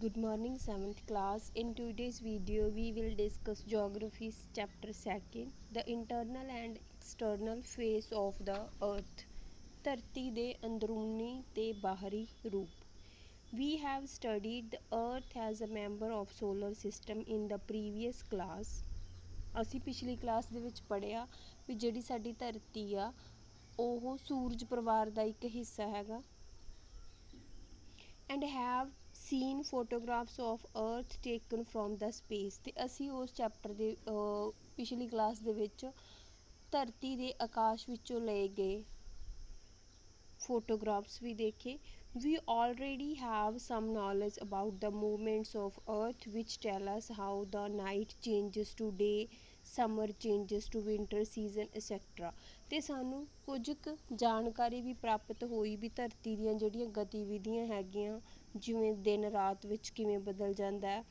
Good morning 7th class. In today's video we will discuss geography chapter 2, the internal and external face of the earth, ਧਰਤੀ ਦੇ ਅੰਦਰੂਨੀ ਤੇ ਬਾਹਰੀ ਰੂਪ. We have studied the earth as a member of solar system in the previous class. ਅਸੀਂ ਪਿਛਲੀ class ਦੇ ਵਿੱਚ ਪੜ੍ਹਿਆ ਵੀ ਜਿਹੜੀ ਸਾਡੀ ਧਰਤੀ ਆ ਉਹ ਸੂਰਜ ਪਰਿਵਾਰ ਦਾ ਇੱਕ ਹਿੱਸਾ ਹੈਗਾ and have seen photographs of earth taken from the space. ਤੇ ਅਸੀਂ ਉਸ ਚੈਪਟਰ ਦੇ ਪਿਛਲੀ ਕਲਾਸ ਦੇ ਵਿੱਚ ਧਰਤੀ ਦੇ ਆਕਾਸ਼ ਵਿੱਚੋਂ ਲਏ ਗਏ photographs ਵੀ ਦੇਖੇ. We already have some knowledge about the movements of earth which tell us how the night changes to day, summer changes to winter season etc. ਤੇ ਸਾਨੂੰ ਕੁਝ ਕੁ ਜਾਣਕਾਰੀ ਵੀ ਪ੍ਰਾਪਤ ਹੋਈ ਵੀ ਧਰਤੀ ਦੀਆਂ ਜਿਹੜੀਆਂ ਗਤੀਵਿਧੀਆਂ ਹੈਗੀਆਂ ਜਿਵੇਂ ਦਿਨ ਰਾਤ ਵਿੱਚ ਕਿਵੇਂ ਬਦਲ ਜਾਂਦਾ ਹੈ,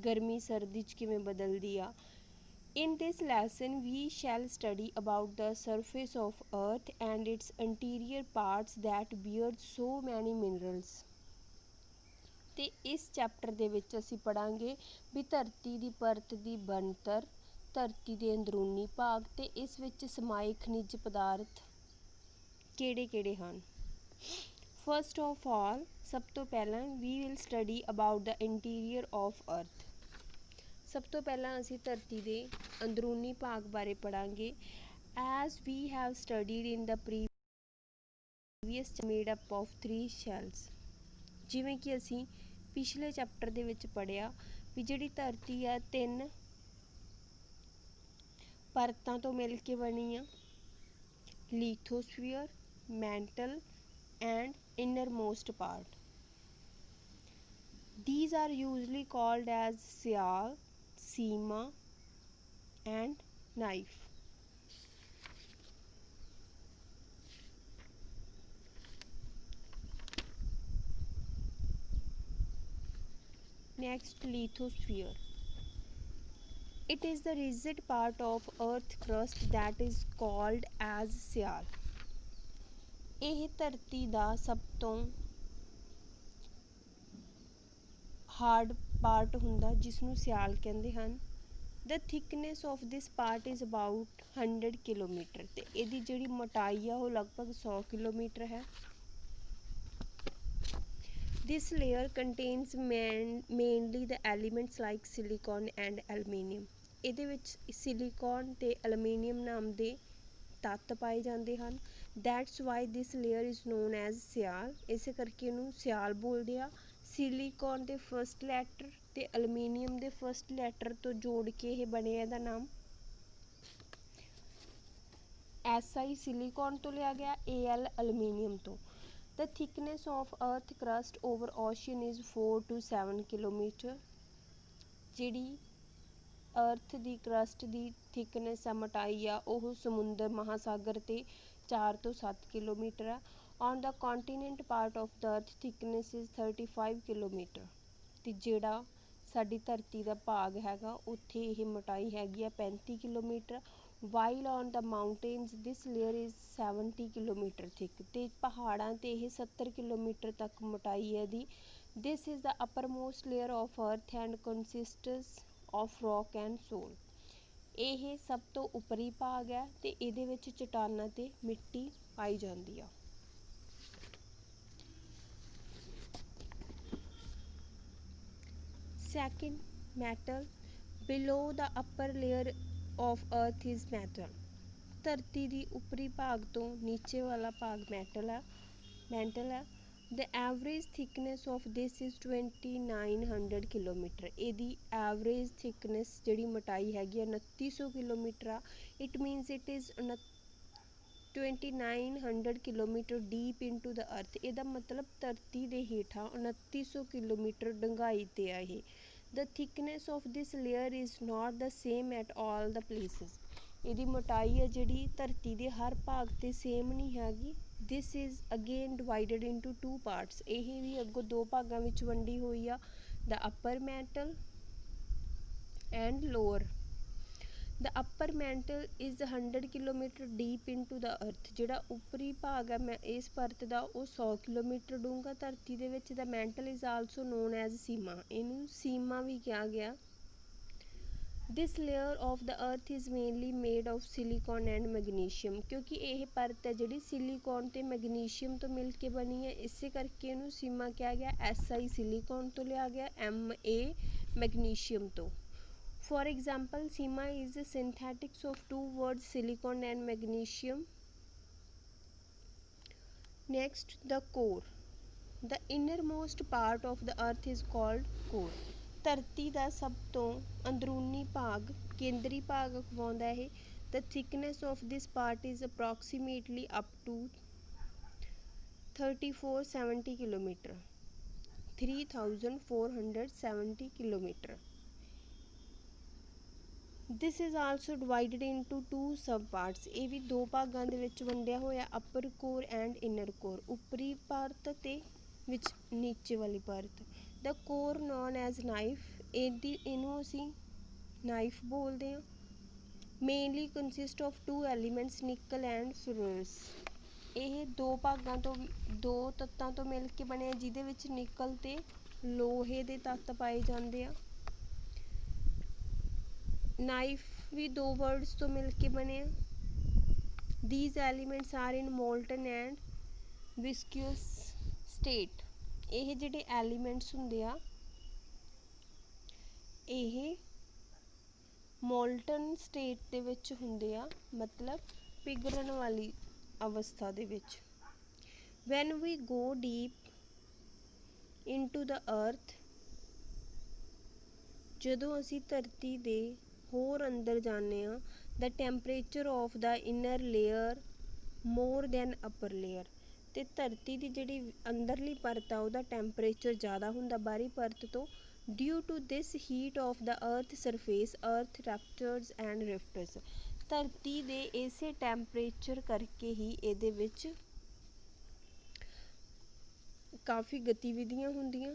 ਗਰਮੀ ਸਰਦੀ 'ਚ ਕਿਵੇਂ ਬਦਲਦੀ ਆ. In this lesson we shall study about the surface of earth and its interior parts that bear so many minerals. ਤੇ ਇਸ ਚੈਪਟਰ ਦੇ ਵਿੱਚ ਅਸੀਂ ਪੜਾਂਗੇ ਵੀ ਧਰਤੀ ਦੀ ਪਰਤ ਦੀ ਬਣਤਰ, ਧਰਤੀ ਦੇ ਅੰਦਰੂਨੀ ਭਾਗ ਤੇ ਇਸ ਵਿੱਚ ਸਮਾਏ ਖਣਿਜ ਪਦਾਰਥ ਕਿਹੜੇ-ਕਿਹੜੇ ਹਨ. First of all, ਸਭ ਤੋਂ ਪਹਿਲਾਂ we will study about the interior of earth. ਸਭ ਤੋਂ ਪਹਿਲਾਂ ਅਸੀਂ ਧਰਤੀ ਦੇ ਅੰਦਰੂਨੀ ਭਾਗ ਬਾਰੇ ਪੜਾਂਗੇ. As we have studied in the previous made up of 3 shells. ਜਿਵੇਂ ਕਿ ਅਸੀਂ ਪਿਛਲੇ ਚੈਪਟਰ ਦੇ ਵਿੱਚ ਪੜਿਆ ਵੀ ਜਿਹੜੀ ਧਰਤੀ ਆ 3 ਪਰਤਾਂ ਤੋਂ ਮਿਲ ਕੇ ਬਣੀ ਆ, lithosphere, mantle and innermost part. These are usually called as sial, sima and knife. Next, lithosphere. It is the rigid part of earth crust that is called as sial. ਇਹ ਧਰਤੀ ਦਾ ਸਭ ਤੋਂ ਹਾਰਡ ਪਾਰਟ ਹੁੰਦਾ ਜਿਸ ਨੂੰ ਸਿਆਲ ਕਹਿੰਦੇ ਹਨ. The thickness of this part is about 100 kilometre ਤੇ ਇਹਦੀ ਜਿਹੜੀ ਮੋਟਾਈ ਆ ਉਹ ਲਗਭਗ 100 ਕਿਲੋਮੀਟਰ ਹੈ. This layer contains mainly the elements like silicon and aluminium. ਇਹਦੇ ਵਿੱਚ ਸਿਲੀਕੌਨ ਤੇ ਐਲੂਮੀਨੀਅਮ ਨਾਮ ਦੇ ਤੱਤ ਪਾਏ ਜਾਂਦੇ ਹਨ. That's why this layer is known as ਸਿਆਲ. ਇਸੇ ਕਰਕੇ ਇਹਨੂੰ ਸਿਆਲ ਬੋਲਦੇ ਆ. ਸਿਲੀਕੌਨ ਦੇ ਫਸਟ ਲੈਟਰ ਤੇ ਐਲੂਮੀਨੀਅਮ ਦੇ ਫਸਟ ਲੈਟਰ ਤੋਂ ਜੋੜ ਕੇ ਇਹ ਬਣਿਆ ਇਹਦਾ ਨਾਮ. SI ਸਿਲੀਕੌਨ ਤੋਂ ਲਿਆ ਗਿਆ, AL ਐਲੂਮੀਨੀਅਮ ਤੋਂ. The thickness of earth crust over ocean is 4 to 7 kilometre. ਜਿਹੜੀ ਅਰਥ ਦੀ ਕਰਸਟ ਦੀ ਥਿਕਨੈਸ ਆ, ਮੋਟਾਈ ਆ, ਉਹ ਸਮੁੰਦਰ ਮਹਾਸਾਗਰ ਤੇ 4 ਤੋਂ 7 ਕਿਲੋਮੀਟਰ ਆ. On the continent part of the earth thickness is 35 kilometre. ਤੇ ਜਿਹੜਾ ਸਾਡੀ ਧਰਤੀ ਦਾ ਭਾਗ ਹੈਗਾ ਉੱਥੇ ਇਹ ਮੋਟਾਈ ਹੈਗੀ ਆ 35 kilometre. While on the mountains this layer is 70 kilometre thick. ਤੇ ਪਹਾੜਾਂ ਤੇ ਇਹ 70 ਕਿਲੋਮੀਟਰ ਤੱਕ ਮੋਟਾਈ ਹੈ ਦੀ. This is the uppermost layer of earth and consists of rock and soil. ਇਹ ਸਭ ਤੋਂ ਉੱਪਰੀ ਭਾਗ ਹੈ ਤੇ ਇਹਦੇ ਵਿੱਚ ਚਟਾਨਾਂ ਤੇ ਮਿੱਟੀ ਪਾਈ ਜਾਂਦੀ ਆ. Second, metal. Below the upper layer of earth is metal. ਧਰਤੀ ਦੀ ਉੱਪਰੀ ਭਾਗ ਤੋਂ ਨੀਚੇ ਵਾਲਾ ਭਾਗ ਮੈਂਟਲ ਹੈ. The average thickness of this is 2900 kilometre. ਇਹਦੀ average thickness ਜਿਹੜੀ ਮੋਟਾਈ ਹੈਗੀ 2900 ਕਿਲੋਮੀਟਰ ਆ. It means it is 2900 kilometre deep into ਦ ਅਰਥ. ਇਹਦਾ ਮਤਲਬ ਧਰਤੀ ਦੇ ਹੇਠਾਂ 2900 ਕਿਲੋਮੀਟਰ ਡੂੰਘਾਈ ਤੇ ਆ ਇਹ. The thickness of this layer is not the same at all the places. ਇਹਦੀ ਮੋਟਾਈ ਹੈ ਜਿਹੜੀ ਧਰਤੀ ਦੇ ਹਰ ਭਾਗ ਤੇ ਸੇਮ ਨਹੀਂ ਹੈਗੀ. This is again divided into 2 parts. ਇਹ ਵੀ ਅੱਗੋਂ 2 ਭਾਗਾਂ ਵਿੱਚ ਵੰਡੀ ਹੋਈ ਆ. The upper mantle and lower. The upper mantle is 100 kilometre deep into the earth. ਜਿਹੜਾ ਉੱਪਰੀ ਭਾਗ ਹੈ ਮੈਂ ਇਸ ਪਰਤ ਦਾ ਉਹ 100 ਕਿਲੋਮੀਟਰ ਡੂੰਘਾ ਧਰਤੀ ਦੇ ਵਿੱਚ। The mantle is also known as sima, ਇਹਨੂੰ ਸੀਮਾ ਵੀ ਕਿਹਾ ਗਿਆ। ਦਿਸ layer of the earth is mainly made of silicon and magnesium, ਕਿਉਂਕਿ ਇਹ ਪਰਤ ਹੈ ਜਿਹੜੀ ਸਿਲੀਕॉन ਤੇ ਮੈਗਨੀਸ਼ੀਅਮ ਤੋਂ ਮਿਲ ਕੇ ਬਣੀ ਹੈ, ਇਸੇ ਕਰਕੇ ਇਹਨੂੰ ਸੀਮਾ ਕਿਹਾ ਗਿਆ। SI ਸਿਲੀਕॉन ਤੋਂ ਲਿਆ ਗਿਆ, MA ਮੈਗਨੀਸ਼ੀਅਮ ਤੋਂ। For example, SEMA is the synthetics of two words silicon and magnesium. Next, the core. The innermost part of the earth is called core. ਧਰਤੀ ਦਾ ਸਭ ਤੋਂ ਅੰਦਰੂਨੀ ਭਾਗ ਕੇਂਦਰੀ ਭਾਗ ਅਖਵਾਉਂਦਾ ਹੈ। The thickness of this part is approximately up to 3470 kilometer, 3470 kilometer. This is also divided into two sub parts. ਇਹ ਵੀ ਦੋ ਭਾਗਾਂ ਦੇ ਵਿੱਚ ਵੰਡਿਆ ਹੋਇਆ, upper core and inner core, ਉੱਪਰੀ ਪਰਤ ਤੇ ਵਿੱਚ ਨੀਚੇ ਵਾਲੀ ਪਰਤ। The core known as knife, ਇਹਨੂੰ ਅਸੀਂ knife ਬੋਲਦੇ ਹਾਂ। Mainly consist of two elements, nickel and ferrous. ਇਹ ਦੋ ਭਾਗਾਂ ਤੋਂ, ਦੋ ਤੱਤਾਂ ਤੋਂ ਮਿਲ ਕੇ ਬਣਿਆ, ਜਿਹਦੇ ਵਿੱਚ ਨਿਕਲ ਤੇ ਲੋਹੇ ਦੇ ਤੱਤ ਪਾਏ ਜਾਂਦੇ ਆ। ਨਾਈਫ ਵੀ ਦੋ ਵਰਡਸ ਤੋਂ ਮਿਲ ਕੇ ਬਣਿਆ। These elements are in molten and viscous state. ਇਹ ਜਿਹੜੇ ਐਲੀਮੈਂਟਸ ਹੁੰਦੇ ਆ ਇਹ ਮੋਲਟਨ ਸਟੇਟ ਦੇ ਵਿੱਚ ਹੁੰਦੇ ਆ, ਮਤਲਬ ਪਿਘਲਣ ਵਾਲੀ ਅਵਸਥਾ ਦੇ ਵਿੱਚ। When we go deep into the earth, ਜਦੋਂ ਅਸੀਂ ਧਰਤੀ ਦੇ ਹੋਰ ਅੰਦਰ ਜਾਂਦੇ ਹਾਂ, the temperature of the inner layer more than upper layer, ਤੇ ਧਰਤੀ ਦੀ ਜਿਹੜੀ ਅੰਦਰਲੀ ਪਰਤ ਆ ਉਹਦਾ ਟੈਂਪਰੇਚਰ ਜ਼ਿਆਦਾ ਹੁੰਦਾ ਬਾਹਰੀ ਪਰਤ ਤੋਂ। due to this heat of the earth surface, earth ruptures and rifts. ਧਰਤੀ ਦੇ ਇਸੇ ਟੈਂਪਰੇਚਰ ਕਰਕੇ ਹੀ ਇਹਦੇ ਵਿੱਚ ਕਾਫੀ ਗਤੀਵਿਧੀਆਂ ਹੁੰਦੀਆਂ,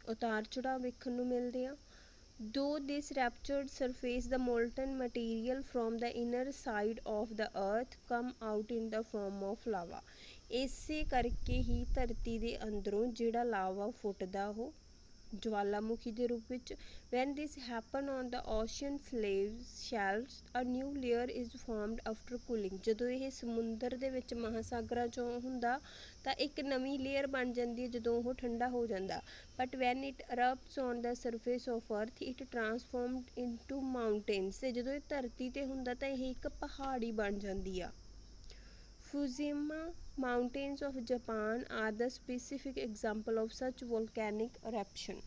ਉਤਾਰ ਚੜਾਅ ਵੇਖਣ ਨੂੰ ਮਿਲਦੇ ਆ। Though this ruptured surface, the molten material from the inner side of the earth come out in the form of lava. ਇਸੇ ਕਰਕੇ ਹੀ ਧਰਤੀ ਦੇ ਅੰਦਰੋਂ ਜਿਹੜਾ ਲਾਵਾ ਫੁੱਟਦਾ ਉਹ ਜਵਾਲਾਮੁਖੀ ਦੇ ਰੂਪ ਵਿੱਚ। When this happen on the ocean shelves, a new layer is formed after cooling. ਜਦੋਂ ਇਹ ਸਮੁੰਦਰ ਦੇ ਵਿੱਚ ਮਹਾਸਾਗਰਾਂ 'ਚੋਂ ਹੁੰਦਾ ਤਾਂ ਇੱਕ ਨਵੀਂ ਲੇਅਰ ਬਣ ਜਾਂਦੀ ਹੈ ਜਦੋਂ ਉਹ ਠੰਡਾ ਹੋ ਜਾਂਦਾ। But when it erupts on the surface of earth, it transformed into mountains. ਤੇ ਜਦੋਂ ਇਹ ਧਰਤੀ ਤੇ ਹੁੰਦਾ ਤਾਂ ਇਹ ਇੱਕ ਪਹਾੜੀ ਬਣ ਜਾਂਦੀ ਆ। Fujiama mountains of Japan are the specific example of such volcanic eruption.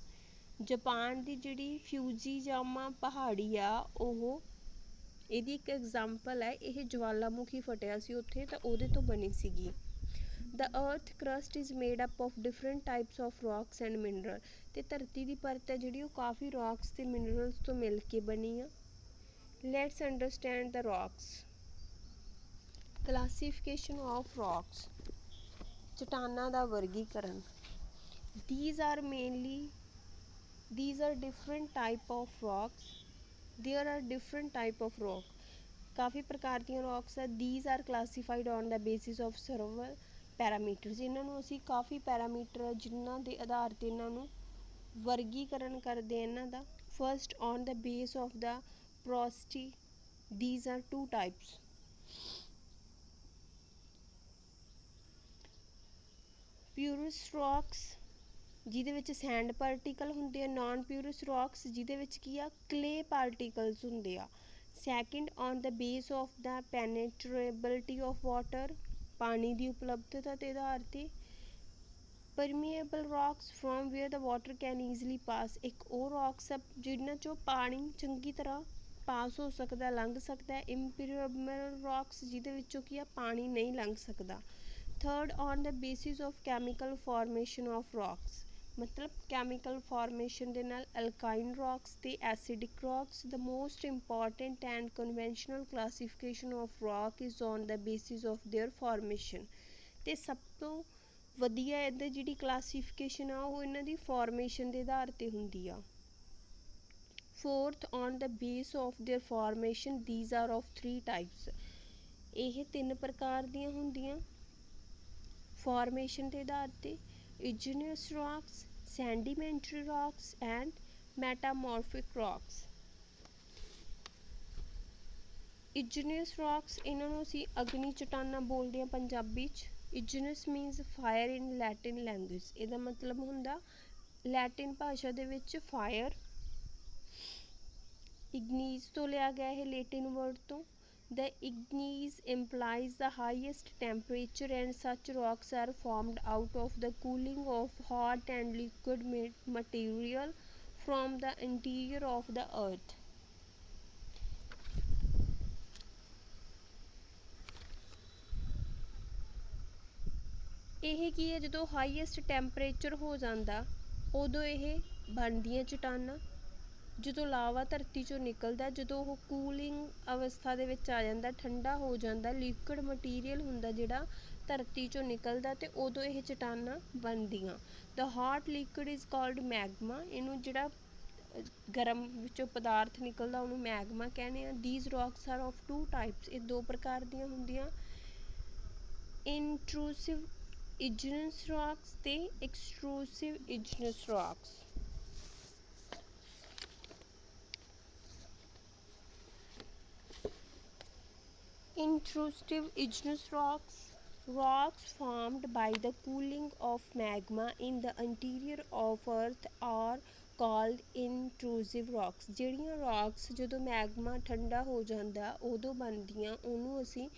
Japan ਦੀ ਜਿਹੜੀ ਫਿਊਜੀਜਾਮਾ ਪਹਾੜੀ ਆ ਉਹ ਇਹਦੀ ਇੱਕ ਐਗਜ਼ਾਮਪਲ ਹੈ। ਇਹ ਜਵਾਲਾਮੁਖੀ ਫਟਿਆ ਸੀ ਉੱਥੇ ਤਾਂ ਉਹਦੇ ਤੋਂ ਬਣੀ ਸੀਗੀ। The earth crust is made up of different types of rocks and mineral. ਤੇ ਧਰਤੀ ਦੀ ਪਰਤ ਹੈ ਜਿਹੜੀ ਉਹ ਕਾਫੀ ਰੌਕਸ ਤੇ ਮਿਨਰਲਸ ਤੋਂ ਮਿਲ ਕੇ ਬਣੀ ਆ। Let's understand the rocks. Classification of rocks. ਚਟਾਨਾਂ ਦਾ ਵਰਗੀਕਰਨ। These are different type of rocks. There are different type of rock. ਕਾਫੀ ਪ੍ਰਕਾਰ ਦੀਆਂ rocks ਆ। These are classified on the basis of several parameters. ਇਹਨਾਂ ਨੂੰ ਅਸੀਂ ਕਾਫੀ ਪੈਰਾਮੀਟਰ ਜਿਨ੍ਹਾਂ ਦੇ ਆਧਾਰ ਤੇ ਇਹਨਾਂ ਨੂੰ ਵਰਗੀਕਰਨ ਕਰਦੇ ਆ ਇਹਨਾਂ ਦਾ। First, on the base of the porosity, these are two types. Porous rocks ਜਿਹਦੇ ਵਿੱਚ ਸੈਂਡ ਪਾਰਟੀਕਲ ਹੁੰਦੇ ਆ, ਨਾਨ ਪਿਊਰਸ ਰੌਕਸ ਜਿਹਦੇ ਵਿੱਚ ਕੀ ਆ ਕਲੇ ਪਾਰਟੀਕਲਸ ਹੁੰਦੇ ਆ। Second, on the base of the penetrability of water, ਪਾਣੀ ਦੀ ਉਪਲਬਧਤਾ ਦੇ ਆਧਾਰ 'ਤੇ। Permeable rocks from where the water can easily pass, ਇੱਕ ਉਹ ਰੌਕਸ ਆ ਜਿਹਨਾਂ 'ਚੋਂ ਪਾਣੀ ਚੰਗੀ ਤਰ੍ਹਾਂ ਪਾਸ ਹੋ ਸਕਦਾ, ਲੰਘ ਸਕਦਾ। ਇੰਪਰਮੀਏਬਲ ਰੌਕਸ ਜਿਹਦੇ ਵਿੱਚੋਂ ਕੀ ਆ ਪਾਣੀ ਨਹੀਂ ਲੰਘ ਸਕਦਾ। Third, on the basis of chemical formation of rocks, ਮਤਲਬ ਕੈਮੀਕਲ ਫਾਰਮੇਸ਼ਨ ਦੇ ਨਾਲ ਐਲਕਾਈਨ ਰੌਕਸ ਤੇ acidic rocks. The most important and conventional classification of rock is on the basis of there formation. ਤੇ ਸਭ ਤੋਂ ਵਧੀਆ ਇਹਦੀ ਜਿਹੜੀ ਕਲਾਸੀਫਿਕੇਸ਼ਨ ਆ ਉਹ ਇਹਨਾਂ ਦੀ ਫਾਰਮੇਸ਼ਨ ਦੇ ਆਧਾਰ 'ਤੇ ਹੁੰਦੀ ਆ। Fourth, on the base of their formation, these are of three types. ਇਹ ਤਿੰਨ ਪ੍ਰਕਾਰ ਦੀਆਂ ਹੁੰਦੀਆਂ formation ਦੇ ਆਧਾਰ ਤੇ igneous rocks, sedimentary rocks and metamorphic rocks. igneous rocks ਇਹਨਾਂ ਨੂੰ ਅਸੀਂ ਅਗਨੀ ਚਟਾਨਾਂ ਬੋਲਦੇ ਹਾਂ ਪੰਜਾਬੀ 'ਚ. igneous means fire in Latin language. ਇਹਦਾ ਮਤਲਬ ਹੁੰਦਾ ਲੈਟਿਨ ਭਾਸ਼ਾ ਦੇ ਵਿੱਚ fire. igneous ਤੋਂ ਲਿਆ ਗਿਆ ਇਹ ਲੈਟਿਨ ਵਰਡ ਤੋਂ. The igneous implies the highest temperature and such rocks are formed out of the cooling of hot and liquid material from the interior of the earth. ਇਹ ਕੀ ਹੈ ਜਦੋਂ ਹਾਈਐਸਟ ਟੈਂਪਰੇਚਰ ਹੋ ਜਾਂਦਾ ਉਦੋਂ ਇਹ ਬਣਦੀਆਂ ਚਟਾਨਾਂ. ਜਦੋਂ ਲਾਵਾ ਧਰਤੀ ਚੋਂ ਨਿਕਲਦਾ, ਜਦੋਂ ਉਹ ਕੂਲਿੰਗ ਅਵਸਥਾ ਦੇ ਵਿੱਚ ਆ ਜਾਂਦਾ, ਠੰਡਾ ਹੋ ਜਾਂਦਾ, ਲਿਕੁਇਡ ਮਟੀਰੀਅਲ ਹੁੰਦਾ ਜਿਹੜਾ ਧਰਤੀ ਚੋਂ ਨਿਕਲਦਾ ਅਤੇ ਉਦੋਂ ਇਹ ਚਟਾਨਾਂ ਬਣਦੀਆਂ. ਦ hot liquid is called magma. ਇਹਨੂੰ ਜਿਹੜਾ ਗਰਮ ਵਿੱਚੋਂ ਪਦਾਰਥ ਨਿਕਲਦਾ ਉਹਨੂੰ ਮੈਗਮਾ ਕਹਿੰਦੇ ਆ. These rocks are of two types. ਇਹ ਦੋ ਪ੍ਰਕਾਰ ਦੀਆਂ ਹੁੰਦੀਆਂ, ਇੰਟਰੂਸਿਵ igneous rocks ਤੇ extrusive igneous rocks. Intrusive igneous rocks formed by the cooling of magma in the interior of earth are called intrusive rocks. ਜਿਹੜੀਆਂ rocks ਜਦੋਂ magma ਠੰਡਾ ਹੋ ਜਾਂਦਾ ਉਦੋਂ ਬਣਦੀਆਂ ਉਹਨੂੰ ਅਸੀਂ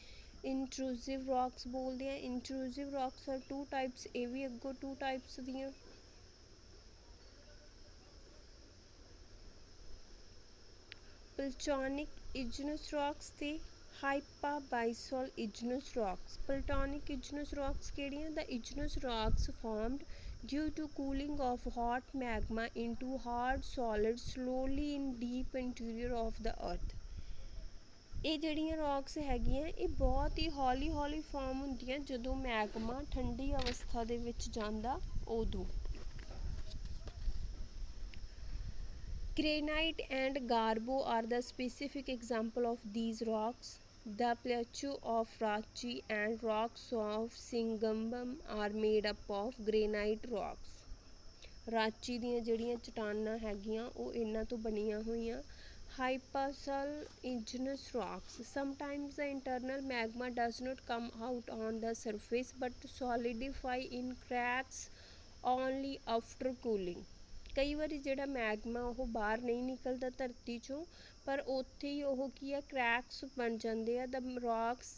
intrusive rocks ਬੋਲਦੇ ਹਾਂ. intrusive rocks are two types. ਇਹ ਵੀ ਅੱਗੋਂ two types ਦੀਆਂ. Plutonic igneous rocks ਤੇ hypabyssal igneous rocks. Plutonic igneous rocks ਕਿਹੜੀਆਂ? The igneous rocks formed due to cooling of hot magma into hard solids slowly in deep interior of the earth. ਇਹ ਜਿਹੜੀਆਂ rocks ਹੈਗੀਆਂ ਇਹ ਬਹੁਤ ਹੀ ਹੌਲੀ ਹੌਲੀ ਫਾਰਮ ਹੁੰਦੀਆਂ ਜਦੋਂ ਮੈਗਮਾ ਠੰਡੀ ਅਵਸਥਾ ਦੇ ਵਿੱਚ ਜਾਂਦਾ ਉਦੋਂ. Granite and Garbo are the specific example of these rocks. The plateau of Ranchi and rocks of Singambam are made up of granite rocks. Ranchi ਦੀਆਂ ਜਿਹੜੀਆਂ ਚਟਾਨਾਂ ਹੈਗੀਆਂ ਉਹ ਇਹਨਾਂ ਤੋਂ ਬਣੀਆਂ ਹੋਈਆਂ. Hypabyssal igneous rocks. Sometimes the internal magma does not come out on the surface but solidify in cracks only after cooling. ਕਈ ਵਾਰੀ ਜਿਹੜਾ ਮੈਗਮਾ ਉਹ ਬਾਹਰ ਨਹੀਂ ਨਿਕਲਦਾ ਧਰਤੀ ਚੋਂ ਪਰ ਉੱਥੇ ਹੀ ਉਹ ਕੀ ਆ cracks ਬਣ ਜਾਂਦੇ ਆ. The rocks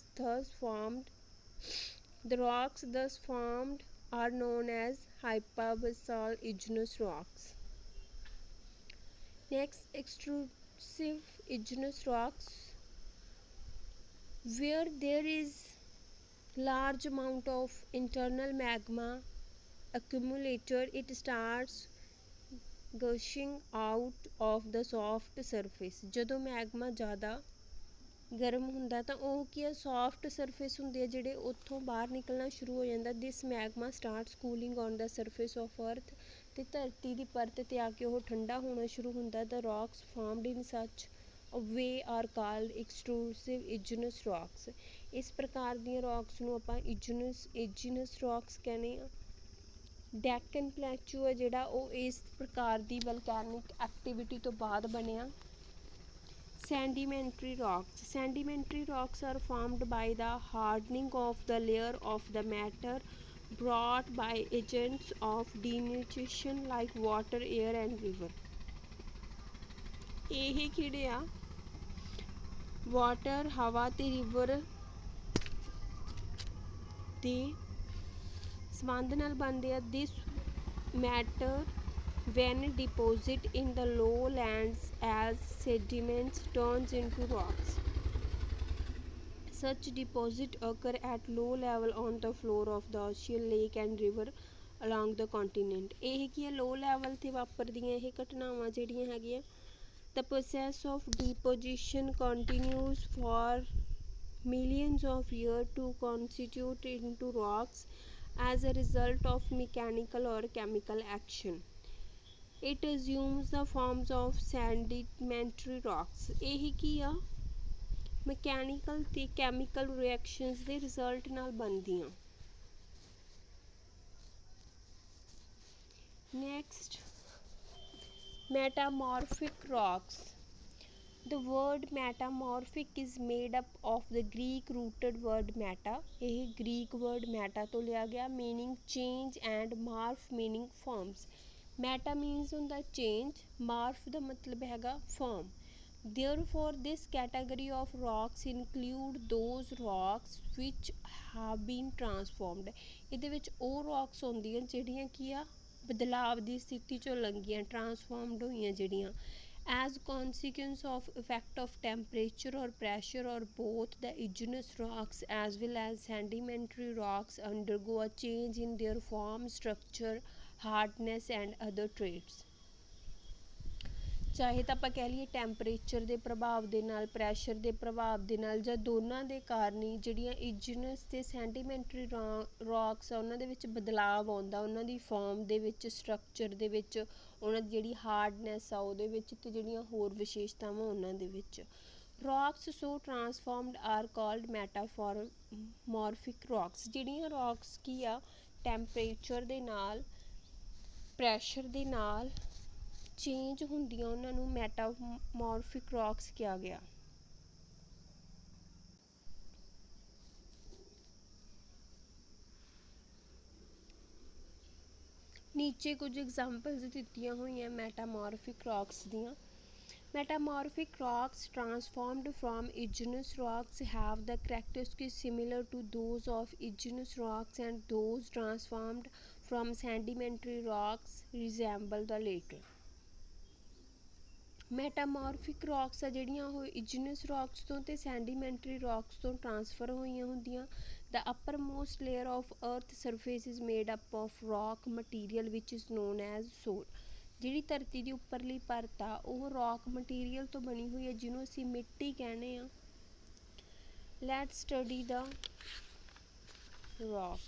thus formed are known as hypabyssal igneous rocks. Next, extrusive igneous rocks. Where there is large amount of internal magma accumulated, it starts gushing out of the soft surface. ਜਦੋਂ magma ਜ਼ਿਆਦਾ ਗਰਮ ਹੁੰਦਾ ਤਾਂ ਉਹ ਕੀ ਆ soft surface ਹੁੰਦੇ ਆ ਜਿਹੜੇ ਉੱਥੋਂ ਬਾਹਰ ਨਿਕਲਣਾ ਸ਼ੁਰੂ ਹੋ ਜਾਂਦਾ. This magma starts cooling on the surface of earth. ਅਤੇ ਧਰਤੀ ਦੀ ਪਰਤ 'ਤੇ ਆ ਕੇ ਉਹ ਠੰਡਾ ਹੋਣਾ ਸ਼ੁਰੂ ਹੁੰਦਾ. ਦ ਰੌਕਸ ਫਾਰਮਡ ਇਨ ਸੱਚ ਵੇ ਆਰ ਕਾਲਡ ਐਕਸਟਰੂਸਿਵ igneous rocks. ਇਸ ਪ੍ਰਕਾਰ ਦੀਆਂ ਰੌਕਸ ਨੂੰ ਆਪਾਂ igneous rocks ਕਹਿੰਦੇ ਹਾਂ. ਡੈਕਨ ਪਲੈਚੂ ਹੈ ਜਿਹੜਾ ਉਹ ਇਸ ਪ੍ਰਕਾਰ ਦੀ ਵਲਕੈਨਿਕ ਐਕਟੀਵਿਟੀ ਤੋਂ ਬਾਅਦ ਬਣਿਆ. Sedimentary rocks. Sedimentary rocks are formed by the hardening of the layer of the matter brought by agents of denudation like water, air and river. ਇਹ ਕਿਹੜੇ ਆ? ਵਾਟਰ, ਹਵਾ ਤੇ ਰਿਵਰ ਦੇ ਸੰਬੰਧ ਨਾਲ ਬਣਦੇ ਆ. This matter when deposited in the lowlands as sediments turns into rocks. Such deposits occur at low level on the floor of the ocean, lake and river along the continent. ਇਹ ਕੀ ਹੈ low level ਤੇ ਵਾਪਰਦੀਆਂ ਇਹ ਘਟਨਾਵਾਂ ਜਿਹੜੀਆਂ ਹੈਗੀਆਂ. The process of deposition continues for millions of years to constitute into rocks as a result of mechanical or chemical action. It assumes the forms of sedimentary rocks। ਇਹੀ ਕੀ ਆ, ਮਕੈਨੀਕਲ ਤੇ chemical reactions ਦੇ result ਨਾਲ ਬਣਦੀਆਂ। Next, metamorphic rocks। The word metamorphic is made up of the Greek rooted word meta। ਇਹ Greek word meta ਤੋਂ ਲਿਆ ਗਿਆ, meaning change and morph meaning forms। meta means ਹੁੰਦਾ change, morph ਦਾ ਮਤਲਬ ਹੈਗਾ form। Therefore this category of rocks include those rocks which have been transformed। ਇਹਦੇ ਵਿੱਚ ਉਹ rocks ਹੁੰਦੀਆਂ ਜਿਹੜੀਆਂ ਕੀ ਆ, ਬਦਲਾਵ ਦੀ ਸਥਿਤੀ ਚੋਂ ਲੰਘੀਆਂ, ਟਰਾਂਸਫਾਰਮਡ ਹੋਈਆਂ ਜਿਹੜੀਆਂ। as consequence of effect of temperature or pressure or both, the igneous rocks as well as sedimentary rocks undergo a change in their form, structure, hardness and other traits। ਚਾਹੇ ਤਾਂ ਆਪਾਂ ਕਹਿ ਲਈਏ ਟੈਂਪਰੇਚਰ ਦੇ ਪ੍ਰਭਾਵ ਦੇ ਨਾਲ, ਪ੍ਰੈਸ਼ਰ ਦੇ ਪ੍ਰਭਾਵ ਦੇ ਨਾਲ, ਜਾਂ ਦੋਨਾਂ ਦੇ ਕਾਰਨ ਹੀ ਜਿਹੜੀਆਂ ਇਜਨਸ ਤੇ ਸੈਂਟੀਮੈਂਟਰੀ ਰੌਕਸ ਆ ਉਹਨਾਂ ਦੇ ਵਿੱਚ ਬਦਲਾਵ ਆਉਂਦਾ, ਉਹਨਾਂ ਦੀ ਫਾਰਮ ਦੇ ਵਿੱਚ, ਸਟਰਕਚਰ ਦੇ ਵਿੱਚ, ਉਹਨਾਂ ਦੀ ਜਿਹੜੀ ਹਾਰਡਨੈਸ ਆ ਉਹਦੇ ਵਿੱਚ, ਤੇ ਜਿਹੜੀਆਂ ਹੋਰ ਵਿਸ਼ੇਸ਼ਤਾਵਾਂ ਉਹਨਾਂ ਦੇ ਵਿੱਚ। Rocks so transformed are called metamorphic rocks. ਜਿਹੜੀਆਂ ਰੌਕਸ ਕੀ ਆ, ਟੈਂਪਰੇਚਰ ਦੇ ਨਾਲ, ਪ੍ਰੈਸ਼ਰ ਦੇ ਨਾਲ ਚੇਂਜ ਹੁੰਦੀਆਂ, ਉਹਨਾਂ ਨੂੰ ਮੈਟਾਮੋਰਫਿਕ ਰੌਕਸ ਕਿਹਾ ਗਿਆ। ਨੀਚੇ ਕੁਝ ਐਗਜ਼ਾਮਪਲਸ ਦਿੱਤੀਆਂ ਹੋਈਆਂ ਮੈਟਾਮੋਰਫਿਕ ਰੌਕਸ ਦੀਆਂ। Metamorphic rocks transformed from igneous rocks have the characteristics similar to those of igneous rocks, and those transformed from sedimentary rocks resemble the latter। Metamorphic rocks ਆ ਜਿਹੜੀਆਂ ਉਹ ਇਜਨਸ ਰੌਕਸ ਤੋਂ ਤੇ ਸੈਂਡੀਮੈਂਟਰੀ ਰੌਕਸ ਤੋਂ ਟਰਾਂਸਫਰ ਹੋਈਆਂ ਹੁੰਦੀਆਂ। The uppermost layer of earth surface is made up of rock material which is known as soil। ਜਿਹੜੀ ਧਰਤੀ ਦੀ ਉੱਪਰਲੀ ਪਰਤ ਆ ਉਹ ਰੌਕ ਮਟੀਰੀਅਲ ਤੋਂ ਬਣੀ ਹੋਈ ਹੈ ਜਿਹਨੂੰ ਅਸੀਂ ਮਿੱਟੀ ਕਹਿੰਦੇ ਆ। Let's study the rock।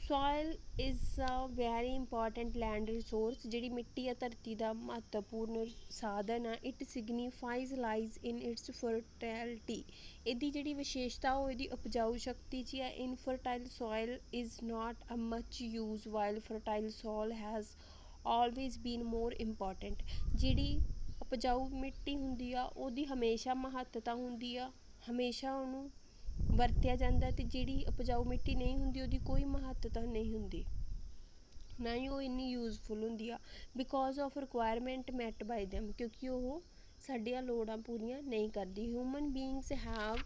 soil is a very important land resource। ਜਿਹੜੀ ਮਿੱਟੀ ਆ ਧਰਤੀ ਦਾ ਮਹੱਤਵਪੂਰਨ ਸਾਧਨ ਆ। It signifies lies in its fertility। ਇਹਦੀ ਜਿਹੜੀ ਵਿਸ਼ੇਸ਼ਤਾ ਉਹ ਇਹਦੀ ਉਪਜਾਊ ਸ਼ਕਤੀ 'ਚ ਆ। Infertile soil is not a much use while fertile soil has always been more important। ਜਿਹੜੀ ਉਪਜਾਊ ਮਿੱਟੀ ਹੁੰਦੀ ਆ ਉਹਦੀ ਹਮੇਸ਼ਾ ਮਹੱਤਤਾ ਹੁੰਦੀ ਆ, ਹਮੇਸ਼ਾ ਉਹਨੂੰ ਵਰਤਿਆ ਜਾਂਦਾ, ਤੇ ਜਿਹੜੀ ਉਪਜਾਊ ਮਿੱਟੀ ਨਹੀਂ ਹੁੰਦੀ ਉਹਦੀ ਕੋਈ ਮਹੱਤਤਾ ਨਹੀਂ ਹੁੰਦੀ, ਨਾ ਹੀ ਉਹ ਇੰਨੀ ਯੂਜ਼ਫੁਲ ਹੁੰਦੀ ਆ। Because of requirement met by them, ਕਿਉਂਕਿ ਉਹ ਸਾਡੀਆਂ ਲੋੜਾਂ ਪੂਰੀਆਂ ਨਹੀਂ ਕਰਦੀ। Human beings have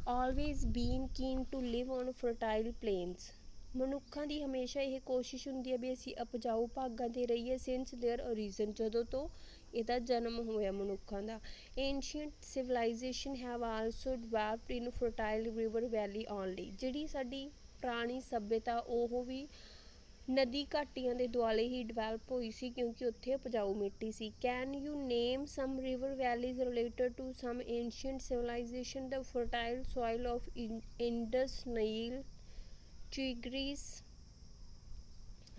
always been keen to live on fertile plains. ਮਨੁੱਖਾਂ ਦੀ ਹਮੇਸ਼ਾ ਇਹ ਕੋਸ਼ਿਸ਼ ਹੁੰਦੀ ਹੈ ਵੀ ਅਸੀਂ ਉਪਜਾਊ ਭਾਗਾਂ 'ਤੇ ਰਹੀਏ। ਸਿੰਸ ਦੇਅਰ ਓਰੀਜਨ, ਜਦੋਂ ਤੋਂ ਇਹਦਾ ਜਨਮ ਹੋਇਆ ਮਨੁੱਖਾਂ ਦਾ। Ancient civilization have also developed in fertile river valley only. ਜਿਹੜੀ ਸਾਡੀ ਪੁਰਾਣੀ ਸੱਭਿਅਤਾ ਉਹ ਵੀ ਨਦੀ ਘਾਟੀਆਂ ਦੇ ਦੁਆਲੇ ਹੀ ਡਿਵੈਲਪ ਹੋਈ ਸੀ ਕਿਉਂਕਿ ਉੱਥੇ ਉਪਜਾਊ ਮਿੱਟੀ ਸੀ। Can you name some river valleys related to some ancient civilization? The fertile soil of Indus, Nile, Tigris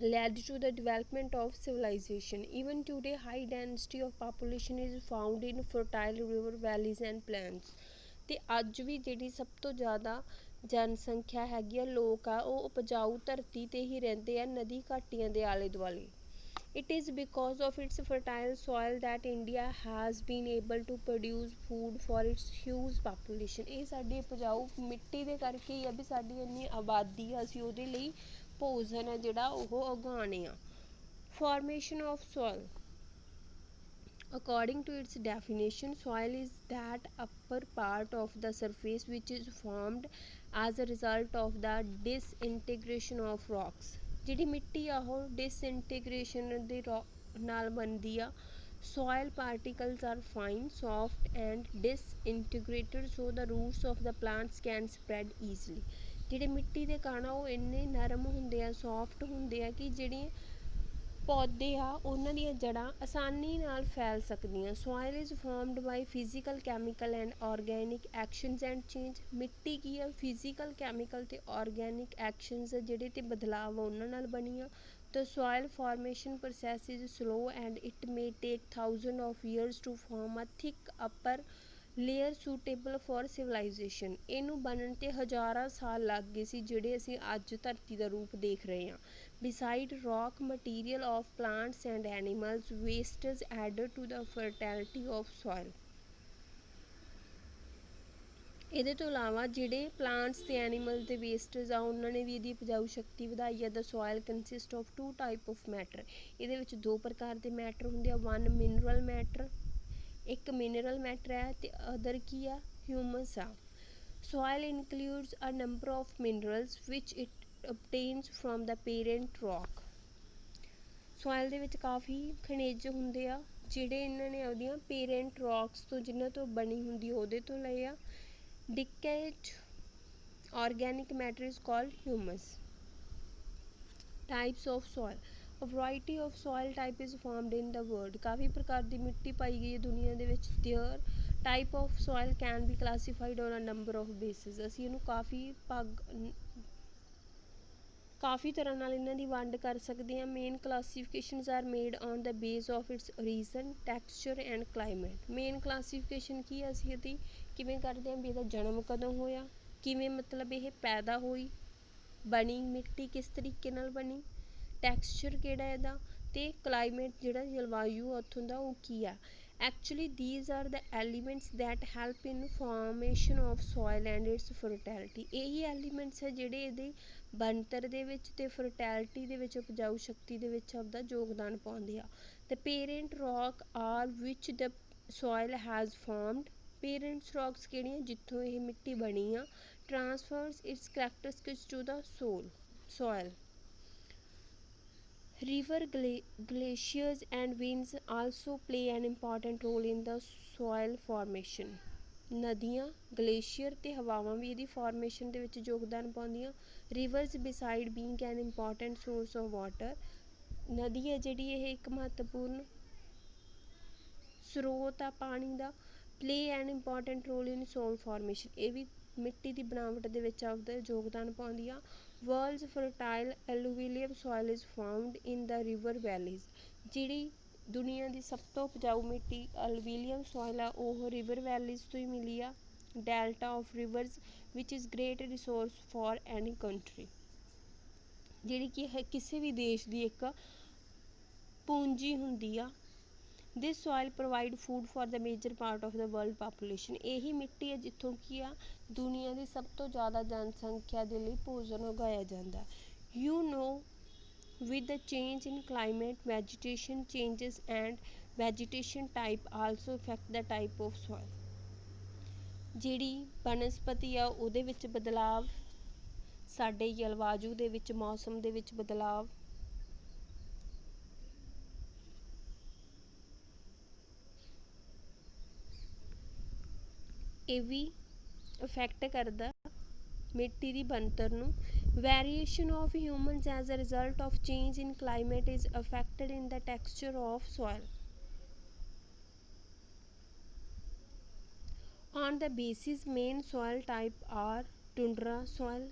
led to the development of civilization. Even today, high density of population is found in fertile river valleys and plains। ਤੇ ਅੱਜ ਵੀ ਜਿਹੜੀ ਸਭ ਤੋਂ ਜ਼ਿਆਦਾ ਜਨਸੰਖਿਆ ਹੈਗੀ ਆ, ਲੋਕ ਆ, ਉਹ ਉਪਜਾਊ ਧਰਤੀ 'ਤੇ ਹੀ ਰਹਿੰਦੇ ਆ, ਨਦੀ ਘਾਟੀਆਂ ਦੇ ਆਲੇ ਦੁਆਲੇ। It is because of its fertile soil that India has been able to produce food for its huge population। ਇਹ ਸਾਡੀ ਉਪਜਾਊ ਮਿੱਟੀ ਦੇ ਕਰਕੇ ਹੀ ਆ ਵੀ ਸਾਡੀ ਇੰਨੀ ਆਬਾਦੀ ਆ, ਅਸੀਂ ਉਹਦੇ ਲਈ ਭੋਜਨ ਹੈ ਜਿਹੜਾ ਉਹ ਉਗਾਉਣੇ ਆ। Formation of soil। According to its definition, soil is that upper part of the surface which is formed as a result of the disintegration of rocks। ਜਿਹੜੀ ਮਿੱਟੀ ਆ ਉਹ disintegration ਦੇ ਨਾਲ ਬਣਦੀ ਆ। Soil particles are fine, soft and disintegrated so the roots of the plants can spread easily। ਜਿਹੜੇ ਮਿੱਟੀ ਦੇ ਕਣ ਆ ਉਹ ਇੰਨੇ ਨਰਮ ਹੁੰਦੇ ਆ, ਸੌਫਟ ਹੁੰਦੇ ਆ ਕਿ ਜਿਹੜੀ ਪੌਦੇ ਆ ਉਹਨਾਂ ਦੀਆਂ ਜੜ੍ਹਾਂ ਆਸਾਨੀ ਨਾਲ ਫੈਲ ਸਕਦੀਆਂ। Soil is formed by physical chemical and organic actions and change. ਮਿੱਟੀ ਕੀ ਆ, ਫਿਜ਼ੀਕਲ ਕੈਮੀਕਲ ਤੇ ਆਰਗੈਨਿਕ ਐਕਸ਼ਨਸ ਜਿਹੜੇ ਤੇ ਬਦਲਾਵ ਉਹਨਾਂ ਨਾਲ ਬਣੀ ਆ। The soil formation process is slow and it may take thousands of years to form a thick upper layer suitable for civilization। ਇਹਨੂੰ ਬਣਨ ਤੇ ਹਜ਼ਾਰਾਂ ਸਾਲ ਲੱਗ ਗਏ ਸੀ ਜਿਹੜੇ ਅਸੀਂ ਅੱਜ ਧਰਤੀ ਦਾ ਰੂਪ ਦੇਖ ਰਹੇ ਹਾਂ। Beside rock material of plants and animals, wastes added to the fertility of soil। ਇਹਦੇ ਤੋਂ ਇਲਾਵਾ ਜਿਹੜੇ ਪਲਾਂਟਸ ਤੇ ਐਨੀਮਲ ਦੇ ਵੇਸਟਸ ਆ ਉਹਨਾਂ ਨੇ ਵੀ ਇਹਦੀ ਉਪਜਾਊ ਸ਼ਕਤੀ ਵਧਾਈ ਹੈ। The soil consist of two type of matter. ਇਹਦੇ ਵਿੱਚ ਦੋ ਪ੍ਰਕਾਰ ਦੇ ਮੈਟਰ ਹੁੰਦੇ ਆ, ਵਨ ਮਿਨਰਲ ਮੈਟਰ, ਇੱਕ ਮਿਨਰਲ ਮੈਟਰ ਹੈ ਤੇ ਅਦਰ ਕੀ ਆ, ਹਿਊਮਸ ਆ। Soil includes a number of minerals which it obtains from the parent rock। ਸੋਇਲ ਦੇ ਵਿੱਚ ਕਾਫੀ ਖਣਿਜ ਹੁੰਦੇ ਆ ਜਿਹੜੇ ਇਹਨਾਂ ਨੇ ਆਪਦੀਆਂ ਪੇਰੈਂਟ ਰੌਕਸ ਤੋਂ ਜਿਨ੍ਹਾਂ ਤੋਂ ਬਣੀ ਹੁੰਦੀ ਉਹਦੇ ਤੋਂ ਲਏ ਆ। Decayed organic matter is called humus। Types of soil। A variety of soil type is formed in the world। ਕਾਫੀ ਪ੍ਰਕਾਰ ਦੀ ਮਿੱਟੀ ਪਾਈ ਗਈ ਹੈ ਦੁਨੀਆ ਦੇ ਵਿੱਚ। Their type of soil can be classified on a number of bases। ਅਸੀਂ ਇਹਨੂੰ ਕਾਫੀ ਤਰ੍ਹਾਂ ਨਾਲ ਇਹਨਾਂ ਦੀ ਵੰਡ ਕਰ ਸਕਦੇ ਹਾਂ। Main classifications are made on the base of its reason, texture and climate. Main classification ਕੀ ਹੈ, ਅਸੀਂ ਇਹਦੀ ਕਿਵੇਂ ਕਰਦੇ ਹਾਂ ਵੀ ਇਹਦਾ ਜਨਮ ਕਦੋਂ ਹੋਇਆ, ਕਿਵੇਂ ਮਤਲਬ ਇਹ ਪੈਦਾ ਹੋਈ, ਬਣੀ ਮਿੱਟੀ ਕਿਸ ਤਰੀਕੇ ਨਾਲ ਬਣੀ, ਟੈਕਸਚਰ ਕਿਹੜਾ ਇਹਦਾ, ਤੇ ਕਲਾਈਮੇਟ ਜਿਹੜਾ ਜਲਵਾਯੂ ਉੱਥੋਂ ਦਾ ਉਹ ਕੀ ਆ। Actually these are the elements that help in formation of soil and its fertility। ਇਹੀ ਐਲੀਮੈਂਟਸ ਹੈ ਜਿਹੜੇ ਇਹਦੇ ਬਣਤਰ ਦੇ ਵਿੱਚ ਤੇ ਫਰਟੈਲਿਟੀ ਦੇ ਵਿੱਚ, ਉਪਜਾਊ ਸ਼ਕਤੀ ਦੇ ਵਿੱਚ ਆਪਦਾ ਯੋਗਦਾਨ ਪਾਉਂਦੇ ਆ। The parent rock are which the soil has formed। Parents rocks ਕਿਹੜੀਆਂ ਜਿੱਥੋਂ ਇਹ ਮਿੱਟੀ ਬਣੀ ਆ। Transfers its characteristics to the soil। River, glaciers and winds also play an important role in the soil formation। ਨਦੀਆਂ, ਗਲੇਸ਼ੀਅਰ ਤੇ ਹਵਾਵਾਂ ਵੀ ਇਹਦੀ ਫਾਰਮੇਸ਼ਨ ਦੇ ਵਿੱਚ ਯੋਗਦਾਨ ਪਾਉਂਦੀਆਂ। Rivers beside being an important source of water। ਨਦੀ ਹੈ ਜਿਹੜੀ ਇਹ ਇੱਕ ਮਹੱਤਵਪੂਰਨ ਸਰੋਤ ਆ ਪਾਣੀ ਦਾ। Play an important role in soil formation। ਇਹ ਵੀ ਮਿੱਟੀ ਦੀ ਬਣਾਵਟ ਦੇ ਵਿੱਚ ਆਪਦਾ ਯੋਗਦਾਨ ਪਾਉਂਦੀ ਆ। World's fertile alluvial soil is found in the river valleys। ਜਿਹੜੀ ਦੁਨੀਆ ਦੀ ਸਭ ਤੋਂ ਉਪਜਾਊ ਮਿੱਟੀ ਅਲਵੀਲੀਅਮ ਸੋਇਲ ਆ ਉਹ ਰਿਵਰ ਵੈਲੀਜ਼ ਤੋਂ ਹੀ ਮਿਲੀ ਆ। Delta of reverse which is great resource for any country. ਜਿਹੜੀ ਕਿ ਕਿਸੇ ਵੀ ਦੇਸ਼ ਦੀ ਇੱਕ ਪੂੰਜੀ ਹੁੰਦੀ ਆ। This soil provide food for the major part of the world population. ਇਹੀ ਮਿੱਟੀ ਹੈ ਜਿੱਥੋਂ ਕੀ ਆ ਦੁਨੀਆ ਦੀ ਸਭ ਤੋਂ ਜ਼ਿਆਦਾ ਜਨਸੰਖਿਆ ਦੇ ਲਈ ਭੋਜਨ ਉਗਾਇਆ ਜਾਂਦਾ। You know with the change in climate, vegetation changes and vegetation type also affect the type of soil। ਜਿਹੜੀ ਬਨਸਪਤੀ ਆ ਉਹਦੇ ਵਿੱਚ ਬਦਲਾਵ, ਸਾਡੇ ਜਲਵਾਯੂ ਦੇ ਵਿੱਚ ਮੌਸਮ ਦੇ ਵਿੱਚ ਬਦਲਾਵ, ਇਹ ਵੀ ਇਫੈਕਟ ਕਰਦਾ ਮਿੱਟੀ ਦੀ ਬਣਤਰ ਨੂੰ। Variation of humans as a result of change in climate is affected in the texture of soil। On the basis main soil type are tundra soil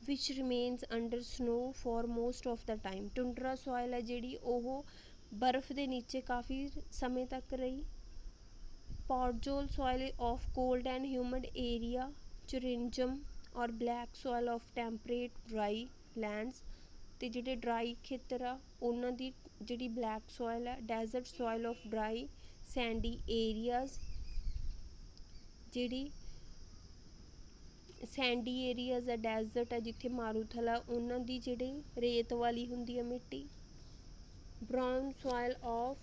which remains under snow for most of the time। tundra soil ਹੈ ਜਿਹੜੀ ਉਹ ਬਰਫ਼ ਦੇ ਨੀਚੇ ਕਾਫੀ ਸਮੇਂ ਤੱਕ ਰਹੀ। Podzol soil of cold and humid area। Thuringian or black soil of temperate dry lands। ਤੇ ਜਿਹੜੇ ਡਰਾਈ ਖੇਤਰ ਆ ਉਹਨਾਂ ਦੀ ਜਿਹੜੀ ਬਲੈਕ ਸੋਇਲ ਹੈ। Desert soil of dry sandy areas. ਜਿਹੜੀ ਸੈਂਡੀ ਏਰੀਆਜ਼ ਆ, ਡੈਜ਼ਰਟ ਆ ਜਿੱਥੇ ਮਾਰੂਥਲ ਆ ਉਹਨਾਂ ਦੀ ਜਿਹੜੀ ਰੇਤ ਵਾਲੀ ਹੁੰਦੀ ਆ ਮਿੱਟੀ। Brown soil of